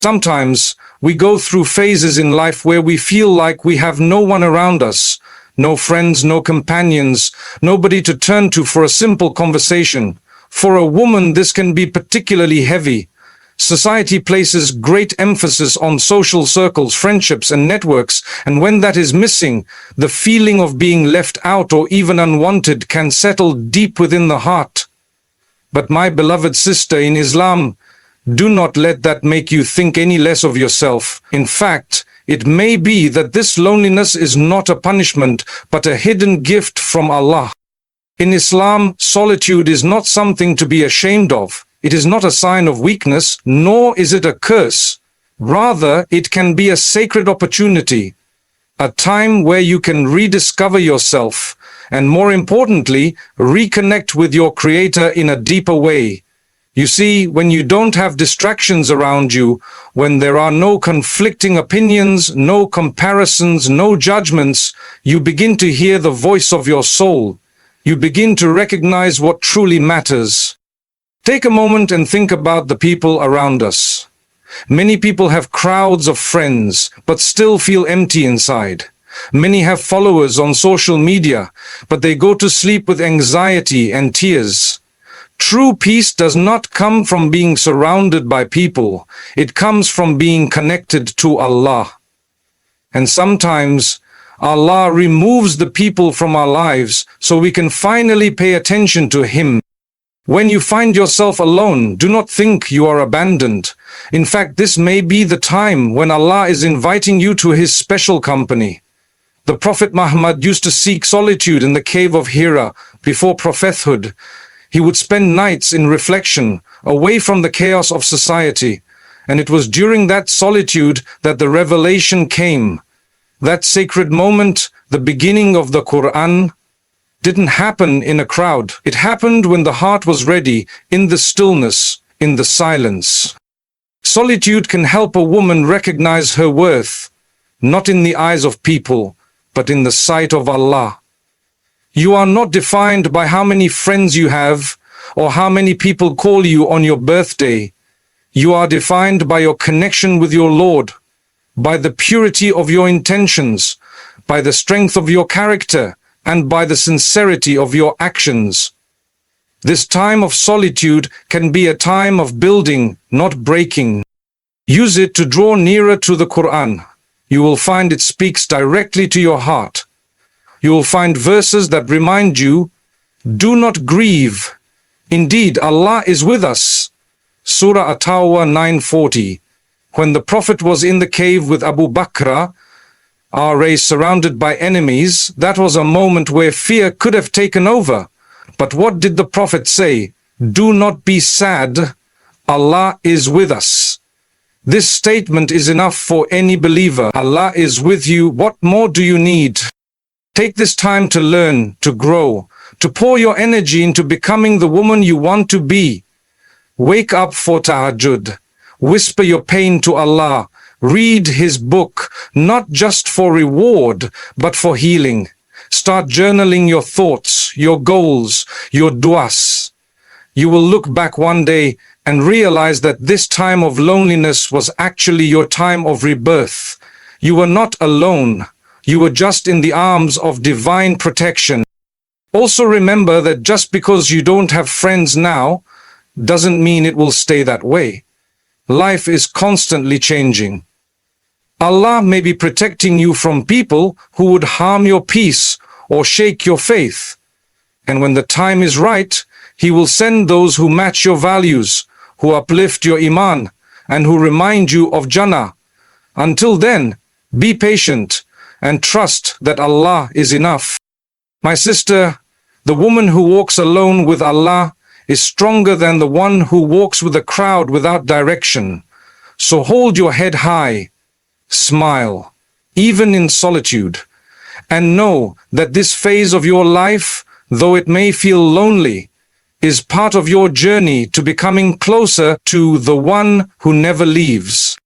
Sometimes we go through phases in life where we feel like we have no one around us, no friends, no companions, nobody to turn to for a simple conversation. For a woman, this can be particularly heavy. Society places great emphasis on social circles, friendships, and networks, and when that is missing, the feeling of being left out or even unwanted can settle deep within the heart. But my beloved sister in Islam, do not let that make you think any less of yourself. In fact, it may be that this loneliness is not a punishment, but a hidden gift from Allah. In Islam, solitude is not something to be ashamed of. It is not a sign of weakness, nor is it a curse. Rather, it can be a sacred opportunity, a time where you can rediscover yourself, and more importantly, reconnect with your Creator in a deeper way. You see, when you don't have distractions around you, when there are no conflicting opinions, no comparisons, no judgments, you begin to hear the voice of your soul. You begin to recognize what truly matters. Take a moment and think about the people around us. Many people have crowds of friends, but still feel empty inside. Many have followers on social media, but they go to sleep with anxiety and tears. True peace does not come from being surrounded by people. It comes from being connected to Allah. And sometimes Allah removes the people from our lives so we can finally pay attention to Him. When you find yourself alone, do not think you are abandoned. In fact, this may be the time when Allah is inviting you to His special company. The Prophet Muhammad used to seek solitude in the cave of Hira before prophethood. He would spend nights in reflection, away from the chaos of society. And it was during that solitude that the revelation came. That sacred moment, the beginning of the Quran, didn't happen in a crowd. It happened when the heart was ready, in the stillness, in the silence. Solitude can help a woman recognize her worth, not in the eyes of people, but in the sight of Allah. You are not defined by how many friends you have or how many people call you on your birthday. You are defined by your connection with your Lord, by the purity of your intentions, by the strength of your character, and by the sincerity of your actions. This time of solitude can be a time of building, not breaking. Use it to draw nearer to the Quran. You will find it speaks directly to your heart. You will find verses that remind you, do not grieve. Indeed, Allah is with us. Surah At-Tawbah 9:40. When the Prophet was in the cave with Abu Bakr, our race surrounded by enemies, that was a moment where fear could have taken over. But what did the Prophet say? Do not be sad. Allah is with us. This statement is enough for any believer. Allah is with you. What more do you need? Take this time to learn, to grow, to pour your energy into becoming the woman you want to be. Wake up for tahajjud. Whisper your pain to Allah. Read His book, not just for reward, but for healing. Start journaling your thoughts, your goals, your du'as. You will look back one day and realize that this time of loneliness was actually your time of rebirth. You were not alone. You were just in the arms of divine protection. Also remember that just because you don't have friends now, doesn't mean it will stay that way. Life is constantly changing. Allah may be protecting you from people who would harm your peace or shake your faith. And when the time is right, He will send those who match your values, who uplift your iman, and who remind you of Jannah. Until then, be patient and trust that Allah is enough. My sister, the woman who walks alone with Allah is stronger than the one who walks with a crowd without direction. So hold your head high, smile, even in solitude, and know that this phase of your life, though it may feel lonely, is part of your journey to becoming closer to the one who never leaves.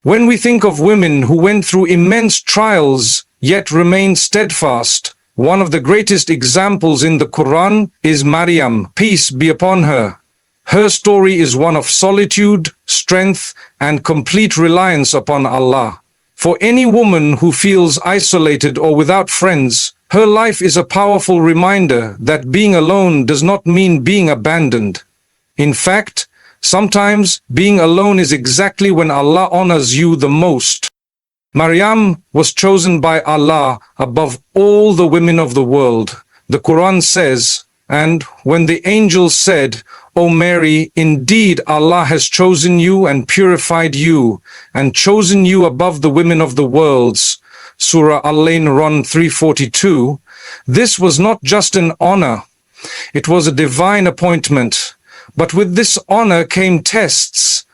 When we think of women who went through immense trials yet remained steadfast, one of the greatest examples in the Quran is Maryam, peace be upon her. Her story is one of solitude, strength, and complete reliance upon Allah. For any woman who feels isolated or without friends, her life is a powerful reminder that being alone does not mean being abandoned. In fact, sometimes being alone is exactly when Allah honors you the most. Maryam was chosen by Allah above all the women of the world. The Quran says, "And when the angels said, 'O Mary, indeed Allah has chosen you and purified you, and chosen you above the women of the worlds,'" Surah Al-Imran 342, this was not just an honor, it was a divine appointment. But with this honor came tests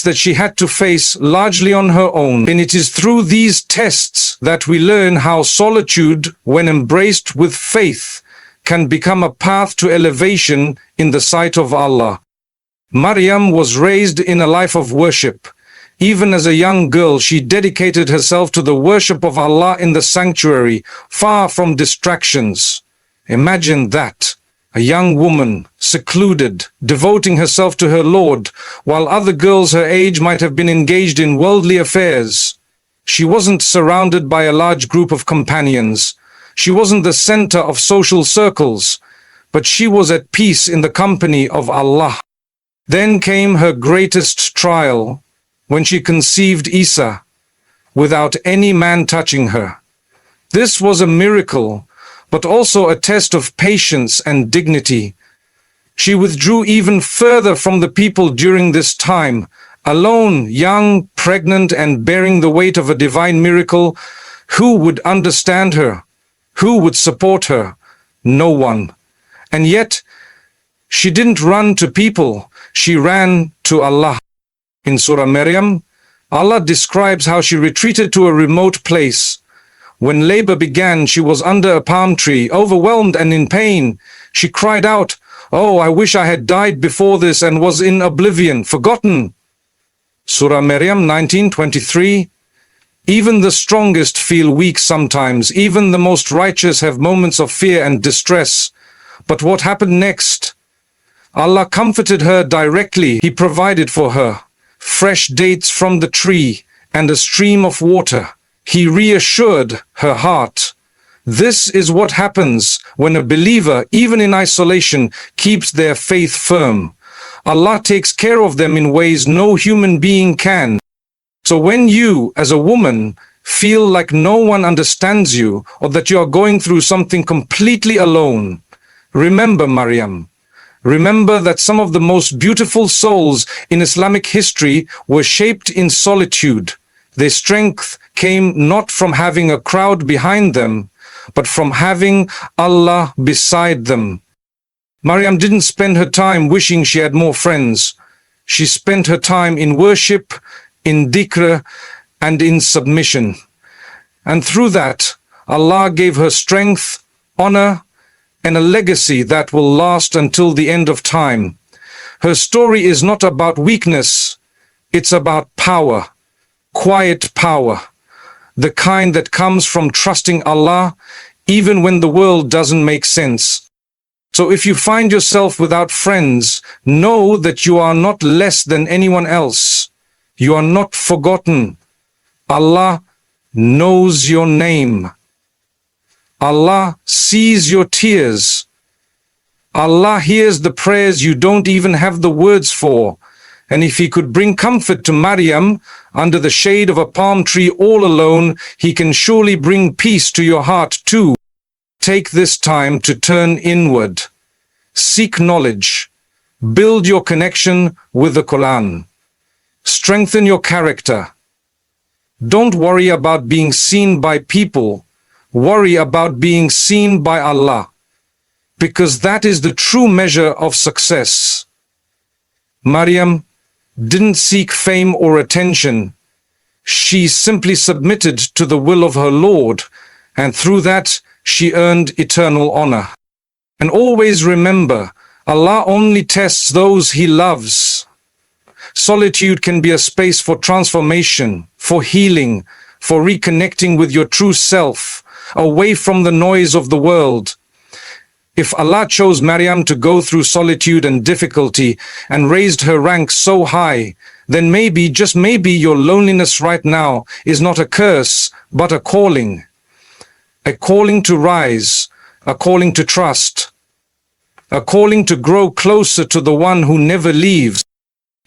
that she had to face largely on her own. And it is through these tests that we learn how solitude, when embraced with faith, can become a path to elevation in the sight of Allah. Maryam was raised in a life of worship. Even as a young girl, she dedicated herself to the worship of Allah in the sanctuary, far from distractions. Imagine that. A young woman, secluded, devoting herself to her Lord, while other girls her age might have been engaged in worldly affairs. She wasn't surrounded by a large group of companions. She wasn't the center of social circles, but she was at peace in the company of Allah. Then came her greatest trial, when she conceived Isa, without any man touching her. This was a miracle, but also a test of patience and dignity. She withdrew even further from the people during this time, alone, young, pregnant, and bearing the weight of a divine miracle. Who would understand her? Who would support her? No one. And yet, she didn't run to people, she ran to Allah. In Surah Maryam, Allah describes how she retreated to a remote place. When labor began, she was under a palm tree, overwhelmed and in pain. She cried out, "Oh, I wish I had died before this and was in oblivion, forgotten." Surah Maryam 19:23. Even the strongest feel weak sometimes. Even the most righteous have moments of fear and distress. But what happened next? Allah comforted her directly. He provided for her fresh dates from the tree and a stream of water. He reassured her heart. This is what happens when a believer, even in isolation, keeps their faith firm. Allah takes care of them in ways no human being can. So when you, as a woman, feel like no one understands you or that you are going through something completely alone, remember Maryam. Remember that some of the most beautiful souls in Islamic history were shaped in solitude. Their strength came not from having a crowd behind them, but from having Allah beside them. Maryam didn't spend her time wishing she had more friends. She spent her time in worship, in dhikr, and in submission. And through that, Allah gave her strength, honor, and a legacy that will last until the end of time. Her story is not about weakness, it's about power. Quiet power, the kind that comes from trusting Allah even when the world doesn't make sense. So if you find yourself without friends, know that you are not less than anyone else. You are not forgotten. Allah knows your name. Allah sees your tears. Allah hears the prayers you don't even have the words for. And if He could bring comfort to Maryam under the shade of a palm tree all alone, He can surely bring peace to your heart too. Take this time to turn inward. Seek knowledge. Build your connection with the Quran. Strengthen your character. Don't worry about being seen by people. Worry about being seen by Allah, because that is the true measure of success. Maryam didn't seek fame or attention. She simply submitted to the will of her Lord, and through that she earned eternal honor. And always remember, Allah only tests those He loves. Solitude can be a space for transformation, for healing, for reconnecting with your true self, away from the noise of the world. If Allah chose Maryam to go through solitude and difficulty and raised her rank so high, then maybe, just maybe, your loneliness right now is not a curse, but a calling. A calling to rise, a calling to trust, a calling to grow closer to the one who never leaves.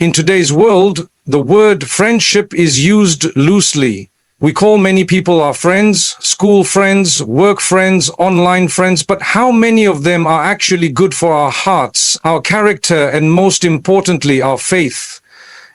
In today's world, the word friendship is used loosely. We call many people our friends, school friends, work friends, online friends, but how many of them are actually good for our hearts, our character, and most importantly, our faith?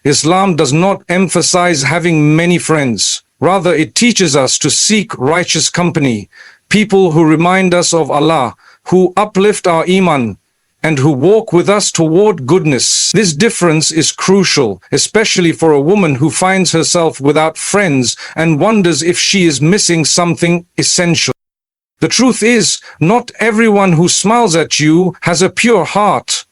Islam does not emphasize having many friends. Rather, it teaches us to seek righteous company, people who remind us of Allah, who uplift our iman, and who walk with us toward goodness. This difference is crucial, especially for a woman who finds herself without friends and wonders if she is missing something essential. The truth is, not everyone who smiles at you has a pure heart.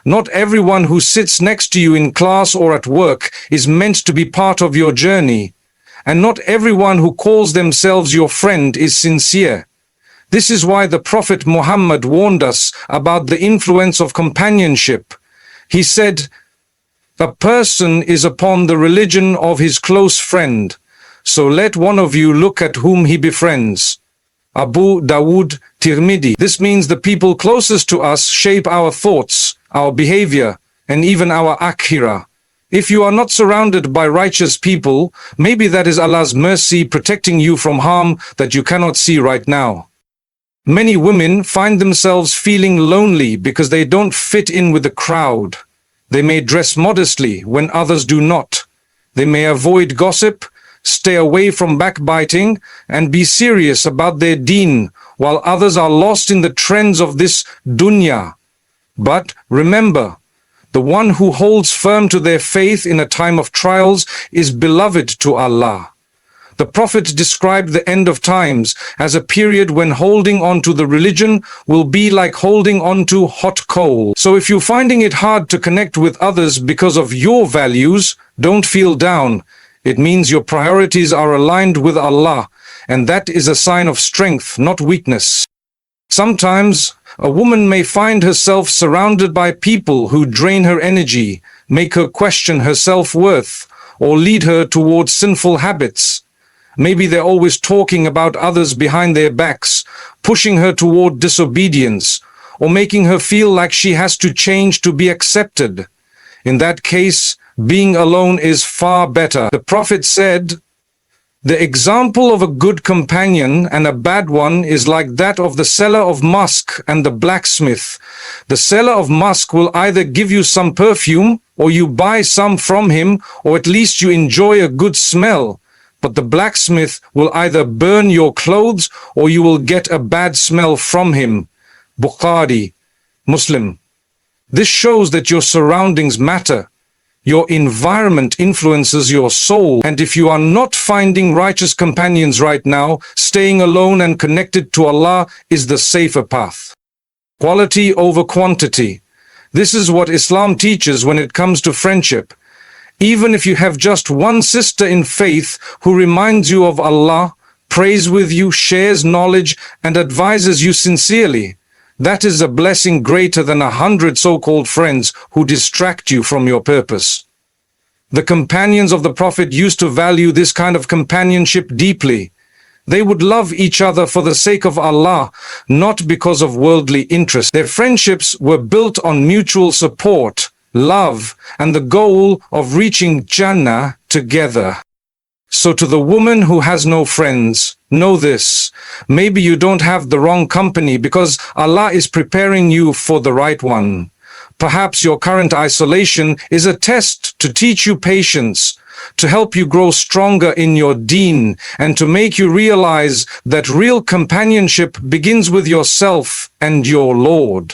Not everyone who sits next to you in class or at work is meant to be part of your journey. And not everyone who calls themselves your friend is sincere. This is why the Prophet Muhammad warned us about the influence of companionship. He said, "A person is upon the religion of his close friend, so let one of you look at whom he befriends." Abu Dawood, Tirmidhi. This means the people closest to us shape our thoughts, our behavior, and even our akhirah. If you are not surrounded by righteous people, maybe that is Allah's mercy protecting you from harm that you cannot see right now. Many women find themselves feeling lonely because they don't fit in with the crowd. They may dress modestly when others do not. They may avoid gossip, stay away from backbiting, and be serious about their deen, while others are lost in the trends of this dunya. But remember, the one who holds firm to their faith in a time of trials is beloved to Allah. The Prophet described the end of times as a period when holding on to the religion will be like holding on to hot coal. So if you're finding it hard to connect with others because of your values, don't feel down. It means your priorities are aligned with Allah, and that is a sign of strength, not weakness. Sometimes a woman may find herself surrounded by people who drain her energy, make her question her self-worth, or lead her towards sinful habits. Maybe they're always talking about others behind their backs, pushing her toward disobedience, or making her feel like she has to change to be accepted. In that case, being alone is far better. The Prophet said, "The example of a good companion and a bad one is like that of the seller of musk and the blacksmith. The seller of musk will either give you some perfume, or you buy some from him, or at least you enjoy a good smell. But the blacksmith will either burn your clothes, or you will get a bad smell from him." Bukhari, Muslim. This shows that your surroundings matter. Your environment influences your soul, and if you are not finding righteous companions right now, staying alone and connected to Allah is the safer path. Quality over quantity. This is what Islam teaches when it comes to friendship. Even if you have just one sister in faith who reminds you of Allah, prays with you, shares knowledge, and advises you sincerely, that is a blessing greater than 100 so-called friends who distract you from your purpose. The companions of the Prophet used to value this kind of companionship deeply. They would love each other for the sake of Allah, not because of worldly interest. Their friendships were built on mutual support, love, and the goal of reaching Jannah together. So to the woman who has no friends, know this: maybe you don't have the wrong company because Allah is preparing you for the right one. Perhaps your current isolation is a test to teach you patience, to help you grow stronger in your deen, and to make you realize that real companionship begins with yourself and your Lord.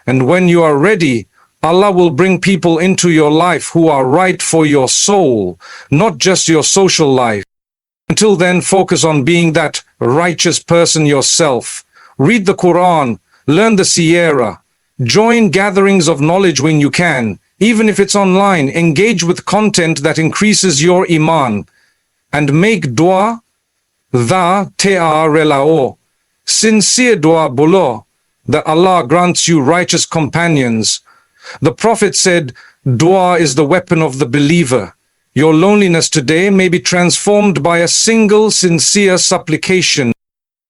And when you are ready, Allah will bring people into your life who are right for your soul, not just your social life. Until then, focus on being that righteous person yourself. Read the Quran, learn the Sierra, join gatherings of knowledge when you can. Even if it's online, engage with content that increases your iman. And make dua, da te a relao. Sincere dua bolo. that Allah grants you righteous companions. The Prophet said, Dua is the weapon of the believer. Your loneliness today may be transformed by a single sincere supplication.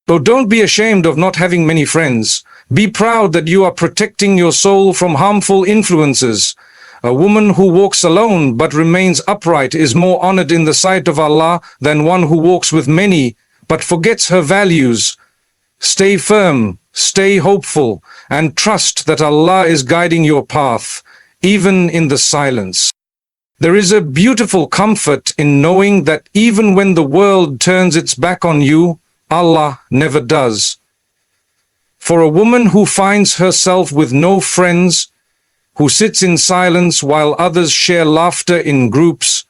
So don't be ashamed of not having many friends. Be proud that you are protecting your soul from harmful influences. A woman who walks alone but remains upright is more honored in the sight of Allah than one who walks with many but forgets her values. Stay firm, stay hopeful, and trust that Allah is guiding your path, even in the silence. There is a beautiful comfort in knowing that even when the world turns its back on you, Allah never does. For a woman who finds herself with no friends, who sits in silence while others share laughter in groups,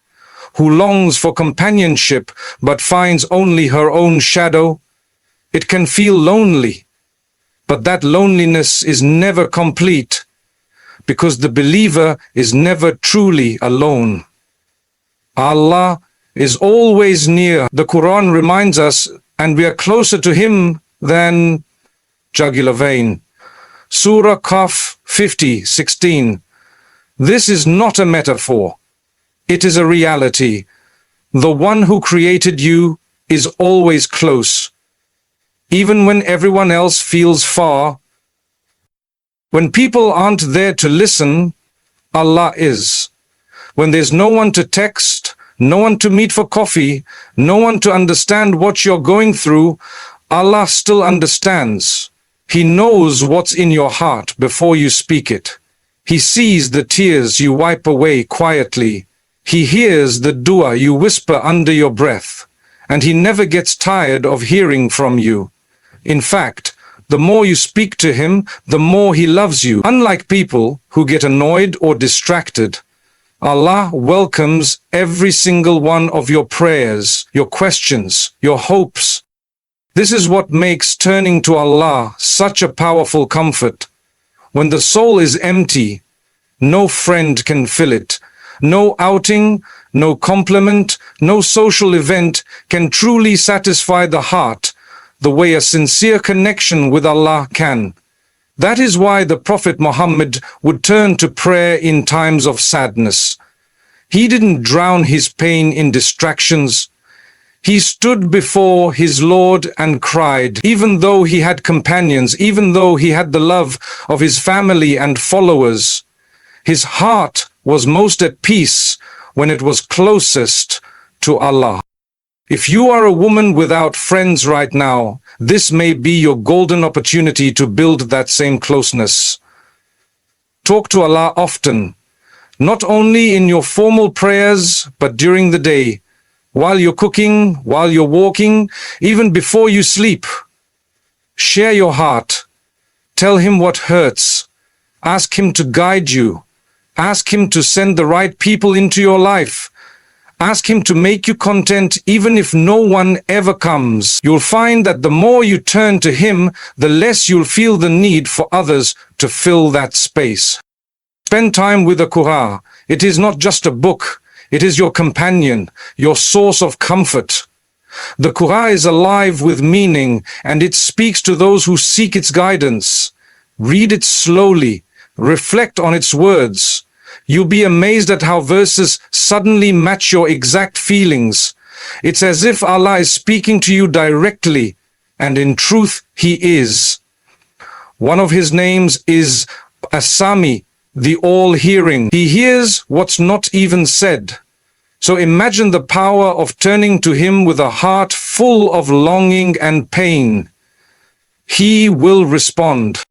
who longs for companionship but finds only her own shadow, it can feel lonely. But that loneliness is never complete, because the believer is never truly alone. Allah is always near. The Quran reminds us, and we are closer to Him than jugular vein. Surah Qaf 50:16. This is not a metaphor. It is a reality. The one who created you is always close, even when everyone else feels far. When people aren't there to listen, Allah is. When there's no one to text, no one to meet for coffee, no one to understand what you're going through, Allah still understands. He knows what's in your heart before you speak it. He sees the tears you wipe away quietly. He hears the dua you whisper under your breath, and He never gets tired of hearing from you. In fact, the more you speak to Him, the more He loves you. Unlike people who get annoyed or distracted, Allah welcomes every single one of your prayers, your questions, your hopes. This is what makes turning to Allah such a powerful comfort. When the soul is empty, no friend can fill it. No outing, no compliment, no social event can truly satisfy the heart the way a sincere connection with Allah can. That is why the Prophet Muhammad would turn to prayer in times of sadness. He didn't drown his pain in distractions. He stood before his Lord and cried, even though he had companions, even though he had the love of his family and followers. His heart was most at peace when it was closest to Allah. If you are a woman without friends right now, this may be your golden opportunity to build that same closeness. Talk to Allah often, not only in your formal prayers, but during the day, while you're cooking, while you're walking, even before you sleep. Share your heart. Tell Him what hurts. Ask Him to guide you. Ask Him to send the right people into your life. Ask Him to make you content even if no one ever comes. You'll find that the more you turn to Him, the less you'll feel the need for others to fill that space. Spend time with the Quran. It is not just a book. It is your companion, your source of comfort. The Quran is alive with meaning, and it speaks to those who seek its guidance. Read it slowly. Reflect on its words. You'll be amazed at how verses suddenly match your exact feelings. It's as if Allah is speaking to you directly, and in truth, He is. One of His names is As-Sami, the all-hearing. He hears what's not even said. So imagine the power of turning to Him with a heart full of longing and pain. He will respond.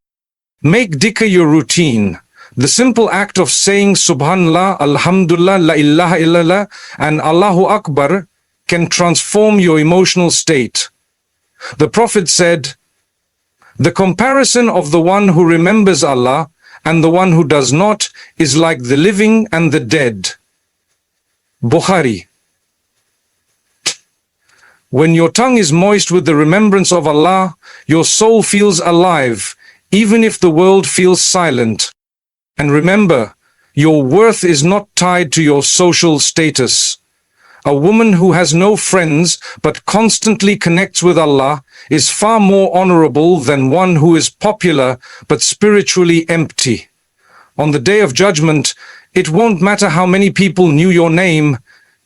Make dhikr your routine. The simple act of saying Subhanallah, Alhamdulillah, La ilaha illallah, and Allahu Akbar can transform your emotional state. The Prophet said, "The comparison of the one who remembers Allah and the one who does not is like the living and the dead." Bukhari. When your tongue is moist with the remembrance of Allah, your soul feels alive, even if the world feels silent. And remember, your worth is not tied to your social status. A woman who has no friends but constantly connects with Allah is far more honorable than one who is popular but spiritually empty. On the Day of Judgment, it won't matter how many people knew your name,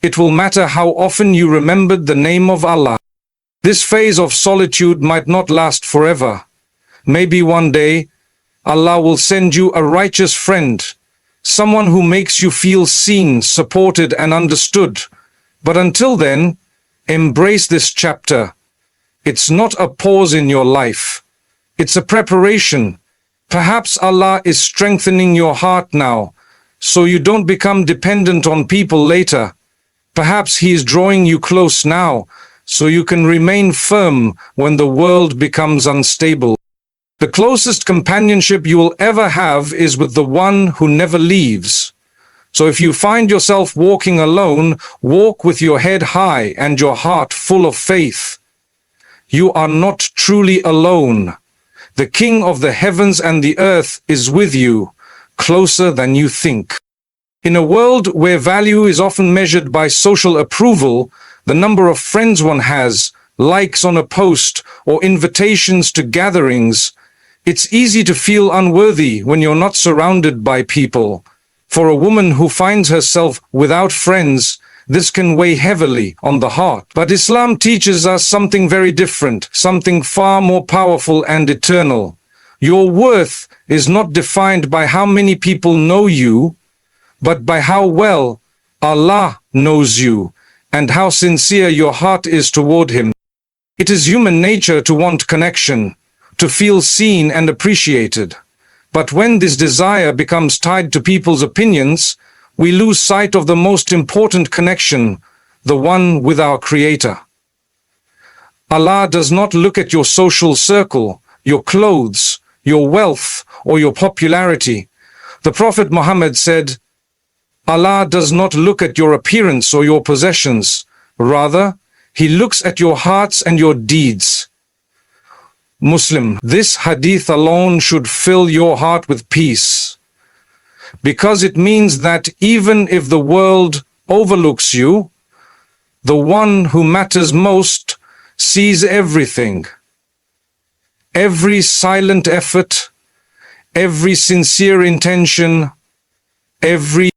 it will matter how often you remembered the name of Allah. This phase of solitude might not last forever. Maybe one day, Allah will send you a righteous friend, someone who makes you feel seen, supported, and understood. But until then, embrace this chapter. It's not a pause in your life. It's a preparation. Perhaps Allah is strengthening your heart now, so you don't become dependent on people later. Perhaps He is drawing you close now, so you can remain firm when the world becomes unstable. The closest companionship you will ever have is with the one who never leaves. So if you find yourself walking alone, walk with your head high and your heart full of faith. You are not truly alone. The King of the heavens and the earth is with you, closer than you think. In a world where value is often measured by social approval, the number of friends one has, likes on a post, or invitations to gatherings, it's easy to feel unworthy when you're not surrounded by people. For a woman who finds herself without friends, this can weigh heavily on the heart. But Islam teaches us something very different, something far more powerful and eternal. Your worth is not defined by how many people know you, but by how well Allah knows you and how sincere your heart is toward Him. It is human nature to want connection, to feel seen and appreciated. But when this desire becomes tied to people's opinions, we lose sight of the most important connection, the one with our Creator. Allah does not look at your social circle, your clothes, your wealth, or your popularity. The Prophet Muhammad said, Allah does not look at your appearance or your possessions. Rather, He looks at your hearts and your deeds. Muslim, this hadith alone should fill your heart with peace, because it means that even if the world overlooks you, the one who matters most sees everything. Every silent effort, every sincere intention, every